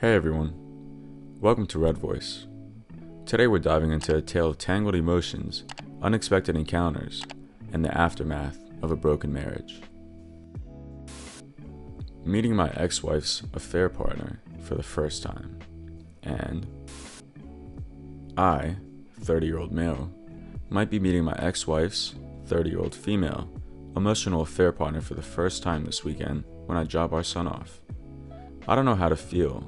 Hey everyone, welcome to Red Voice. Today we're diving into a tale of tangled emotions, unexpected encounters, and the aftermath of a broken marriage. Meeting my ex-wife's affair partner for the first time, and I, 30-year-old male, might be meeting my ex-wife's 30-year-old female emotional affair partner for the first time this weekend when I drop our son off. I don't know how to feel.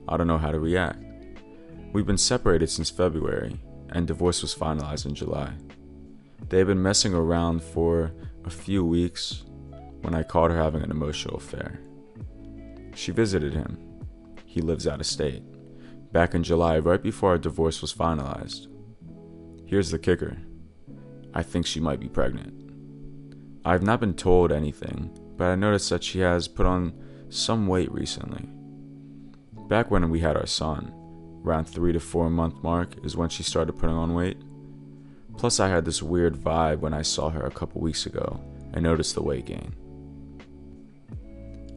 I don't know how to react. We've been separated since February, and divorce was finalized in July. They had been messing around for a few weeks when I caught her having an emotional affair. She visited him. He lives out of state. Back in July, right before our divorce was finalized. Here's the kicker. I think she might be pregnant. I've not been told anything, but I noticed that she has put on some weight recently. Back when we had our son, around 3 to 4 month mark is when she started putting on weight. Plus I had this weird vibe when I saw her a couple weeks ago and noticed the weight gain.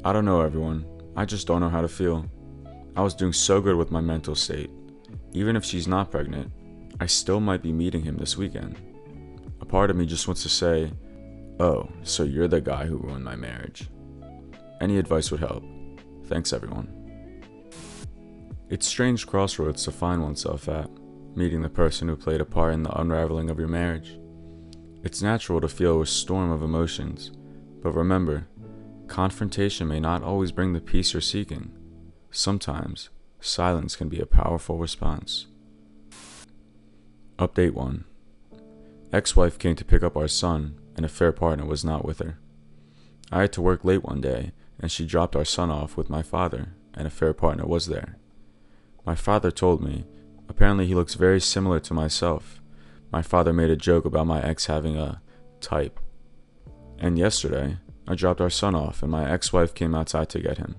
I don't know everyone, I just don't know how to feel. I was doing so good with my mental state. Even if she's not pregnant, I still might be meeting him this weekend. A part of me just wants to say, oh, so you're the guy who ruined my marriage. Any advice would help. Thanks everyone. It's strange crossroads to find oneself at, meeting the person who played a part in the unraveling of your marriage. It's natural to feel a storm of emotions, but remember, confrontation may not always bring the peace you're seeking. Sometimes, silence can be a powerful response. Update 1. Ex-wife came to pick up our son, and affair partner was not with her. I had to work late one day, and she dropped our son off with my father, and affair partner was there. My father told me, apparently he looks very similar to myself. My father made a joke about my ex having a type. And yesterday, I dropped our son off and my ex-wife came outside to get him.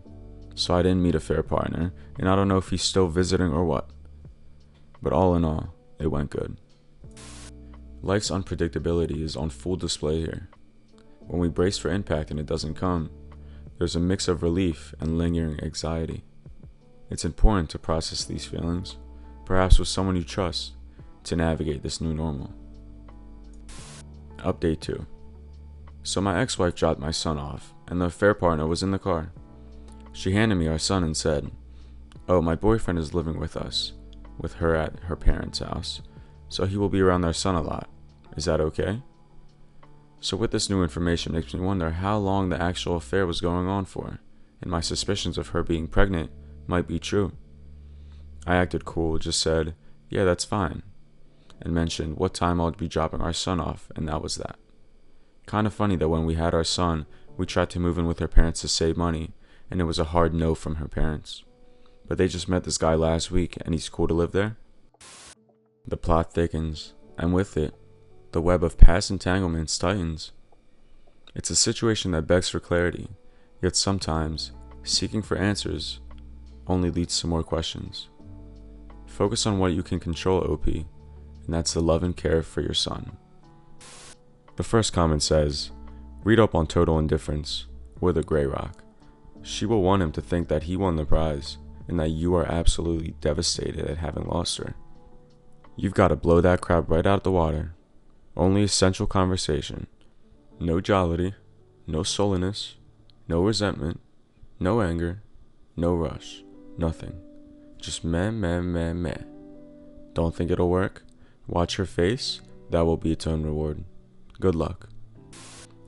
So I didn't meet affair partner, and I don't know if he's still visiting or what. But all in all, it went good. Life's unpredictability is on full display here. When we brace for impact and it doesn't come, there's a mix of relief and lingering anxiety. It's important to process these feelings, perhaps with someone you trust, to navigate this new normal. Update 2. So my ex-wife dropped my son off, and the affair partner was in the car. She handed me our son and said, oh, my boyfriend is living with us, with her at her parents' house, so he will be around their son a lot. Is that okay? So with this new information makes me wonder how long the actual affair was going on for, and my suspicions of her being pregnant might be true. I acted cool, just said, yeah, that's fine, and mentioned what time I'd be dropping our son off, and that was that. Kind of funny that when we had our son, we tried to move in with her parents to save money, and it was a hard no from her parents. But they just met this guy last week, and he's cool to live there. The plot thickens, and with it, the web of past entanglements tightens. It's a situation that begs for clarity, yet sometimes, seeking for answers only leads to more questions. Focus on what you can control, OP, and that's the love and care for your son. The first comment says, read up on total indifference with a gray rock. She will want him to think that he won the prize and that you are absolutely devastated at having lost her. You've got to blow that crap right out of the water. Only essential conversation. No jollity, no sulliness, no resentment, no anger, no rush. Nothing. Just meh. Don't think it'll work? Watch her face. That will be its own reward. Good luck.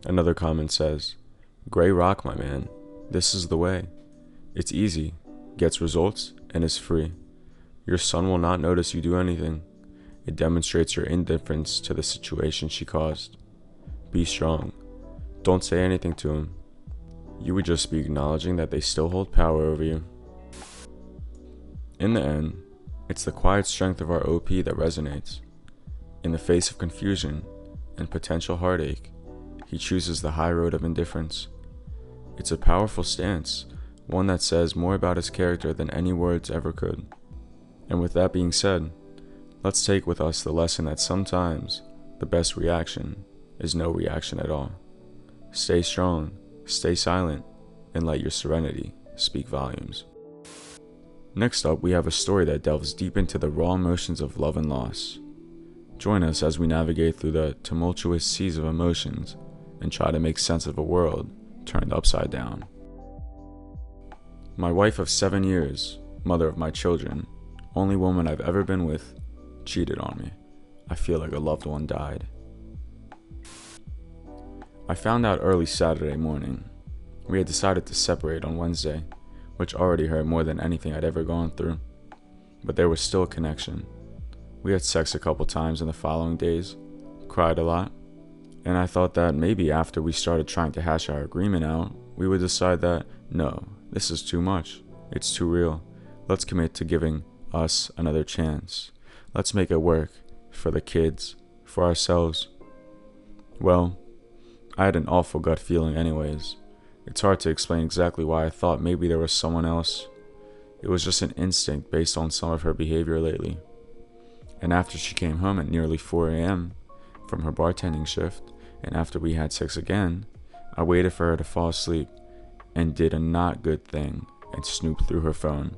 Another comment says, gray rock, my man. This is the way. It's easy, gets results, and is free. Your son will not notice you do anything. It demonstrates your indifference to the situation she caused. Be strong. Don't say anything to him. You would just be acknowledging that they still hold power over you. In the end, it's the quiet strength of our OP that resonates. In the face of confusion and potential heartache, he chooses the high road of indifference. It's a powerful stance, one that says more about his character than any words ever could. And with that being said, let's take with us the lesson that sometimes the best reaction is no reaction at all. Stay strong, stay silent, and let your serenity speak volumes. Next up, we have a story that delves deep into the raw emotions of love and loss. Join us as we navigate through the tumultuous seas of emotions and try to make sense of a world turned upside down. My wife of 7 years, mother of my children, only woman I've ever been with, cheated on me. I feel like a loved one died. I found out early Saturday morning. We had decided to separate on Wednesday, which already hurt more than anything I'd ever gone through. But there was still a connection. We had sex a couple times in the following days, cried a lot, and I thought that maybe after we started trying to hash our agreement out, we would decide that, no, this is too much. It's too real. Let's commit to giving us another chance. Let's make it work for the kids, for ourselves. Well, I had an awful gut feeling anyways. It's hard to explain exactly why I thought maybe there was someone else. It was just an instinct based on some of her behavior lately. And after she came home at nearly 4 a.m. from her bartending shift, and after we had sex again, I waited for her to fall asleep and did a not good thing and snooped through her phone.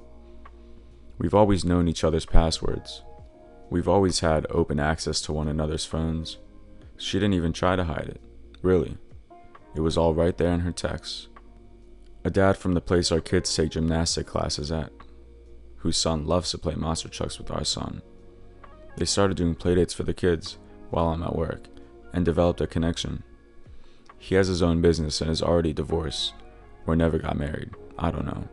We've always known each other's passwords. We've always had open access to one another's phones. She didn't even try to hide it. Really. It was all right there in her texts. A dad from the place our kids take gymnastic classes at, whose son loves to play monster trucks with our son. They started doing playdates for the kids while I'm at work and developed a connection. He has his own business and is already divorced or never got married. I don't know.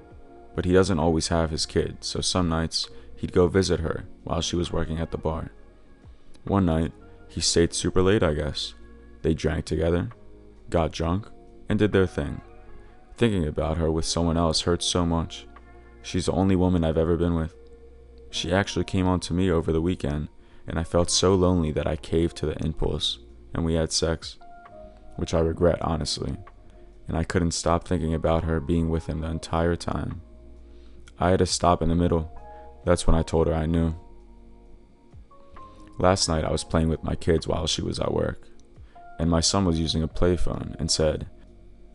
But he doesn't always have his kid, so some nights he'd go visit her while she was working at the bar. One night, he stayed super late, I guess. They drank together, got drunk, and did their thing. Thinking about her with someone else hurts so much. She's the only woman I've ever been with. She actually came on to me over the weekend, and I felt so lonely that I caved to the impulse, and we had sex, which I regret, honestly, and I couldn't stop thinking about her being with him the entire time. I had to stop in the middle. That's when I told her I knew. Last night I was playing with my kids while she was at work, and my son was using a playphone and said,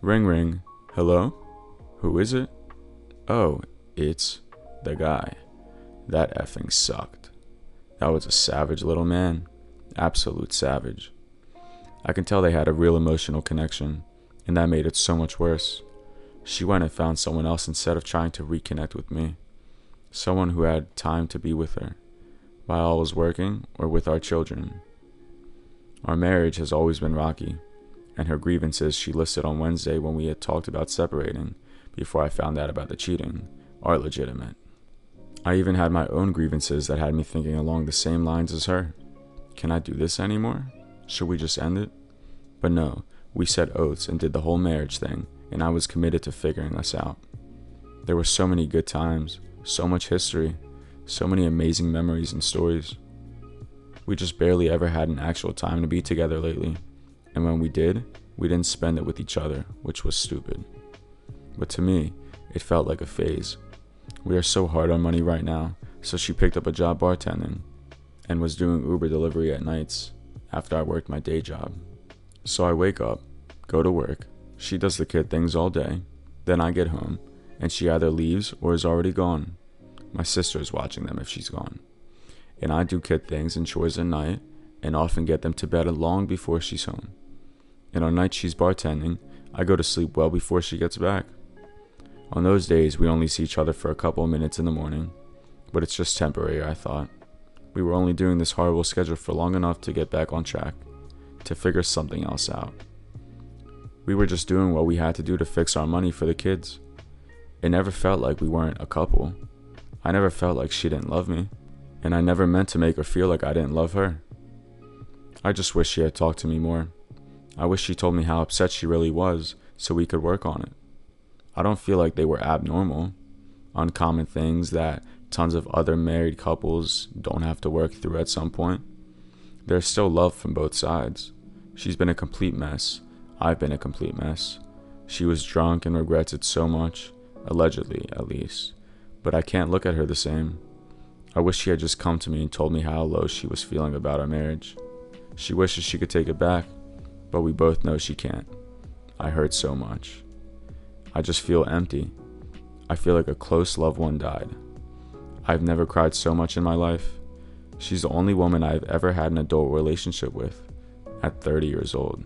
"Ring ring, hello? Who is it? Oh, it's the guy." That effing sucked. That was a savage little man. Absolute savage. I can tell they had a real emotional connection, and that made it so much worse. She went and found someone else instead of trying to reconnect with me. Someone who had time to be with her, while I was working or with our children. Our marriage has always been rocky, and her grievances she listed on Wednesday when we had talked about separating before I found out about the cheating are legitimate. I even had my own grievances that had me thinking along the same lines as her. Can I do this anymore? Should we just end it? But no, we set oaths and did the whole marriage thing, and I was committed to figuring us out. There were so many good times, so much history, so many amazing memories and stories. We just barely ever had an actual time to be together lately, and when we did, we didn't spend it with each other, which was stupid. But to me, it felt like a phase. We are so hard on money right now, so she picked up a job bartending and was doing Uber delivery at nights after I worked my day job. So I wake up, go to work, she does the kid things all day, then I get home, and she either leaves or is already gone. My sister is watching them if she's gone. And I do kid things and chores at night, and often get them to bed long before she's home. And on nights she's bartending, I go to sleep well before she gets back. On those days, we only see each other for a couple of minutes in the morning, but it's just temporary, I thought. We were only doing this horrible schedule for long enough to get back on track, to figure something else out. We were just doing what we had to do to fix our money for the kids. It never felt like we weren't a couple. I never felt like she didn't love me, and I never meant to make her feel like I didn't love her. I just wish she had talked to me more. I wish she told me how upset she really was so we could work on it. I don't feel like they were abnormal, uncommon things that tons of other married couples don't have to work through at some point. There's still love from both sides. She's been a complete mess. I've been a complete mess. She was drunk and regrets it so much, allegedly at least, but I can't look at her the same. I wish she had just come to me and told me how low she was feeling about our marriage. She wishes she could take it back, but we both know she can't. I hurt so much. I just feel empty. I feel like a close loved one died. I've never cried so much in my life. She's the only woman I've ever had an adult relationship with at 30 years old.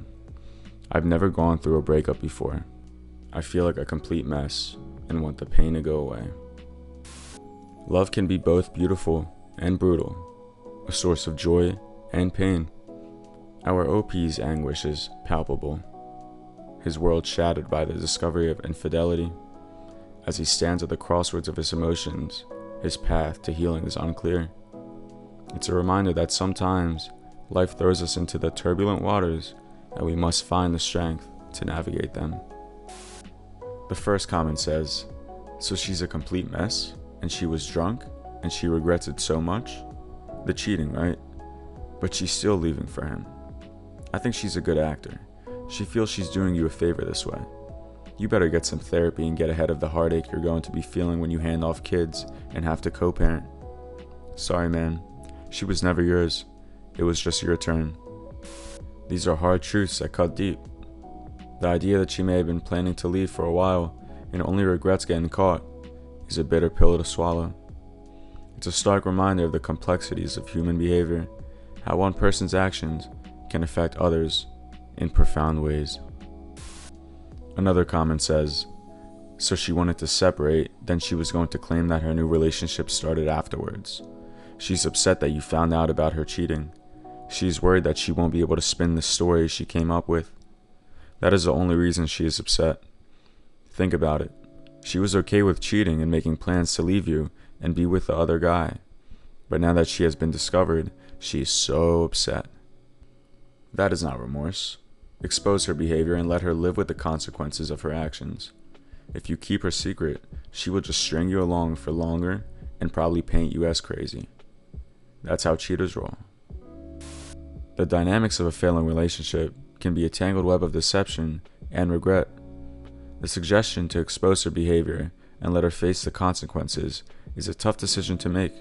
I've never gone through a breakup before. I feel like a complete mess and want the pain to go away. Love can be both beautiful and brutal, a source of joy and pain. Our OP's anguish is palpable, his world shattered by the discovery of infidelity. As he stands at the crossroads of his emotions, his path to healing is unclear. It's a reminder that sometimes life throws us into the turbulent waters and we must find the strength to navigate them. The first comment says, "So she's a complete mess, and she was drunk, and she regrets it so much? The cheating, right? But she's still leaving for him. I think she's a good actor. She feels she's doing you a favor this way. You better get some therapy and get ahead of the heartache you're going to be feeling when you hand off kids and have to co-parent. Sorry, man. She was never yours. It was just your turn." These are hard truths that cut deep. The idea that she may have been planning to leave for a while and only regrets getting caught is a bitter pill to swallow. It's a stark reminder of the complexities of human behavior, how one person's actions can affect others in profound ways. Another comment says, "So she wanted to separate, then she was going to claim that her new relationship started afterwards. She's upset that you found out about her cheating. She's worried that she won't be able to spin the story she came up with. That is the only reason she is upset. Think about it. She was okay with cheating and making plans to leave you and be with the other guy. But now that she has been discovered, she is so upset." That is not remorse. Expose her behavior and let her live with the consequences of her actions. If you keep her secret, she will just string you along for longer and probably paint you as crazy. That's how cheaters roll. The dynamics of a failing relationship can be a tangled web of deception and regret. The suggestion to expose her behavior and let her face the consequences is a tough decision to make.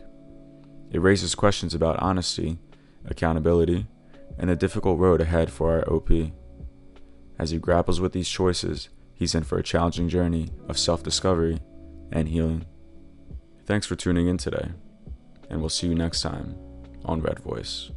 It raises questions about honesty, accountability, and the difficult road ahead for our OP. As he grapples with these choices, he's in for a challenging journey of self-discovery and healing. Thanks for tuning in today, and we'll see you next time on Red Voice.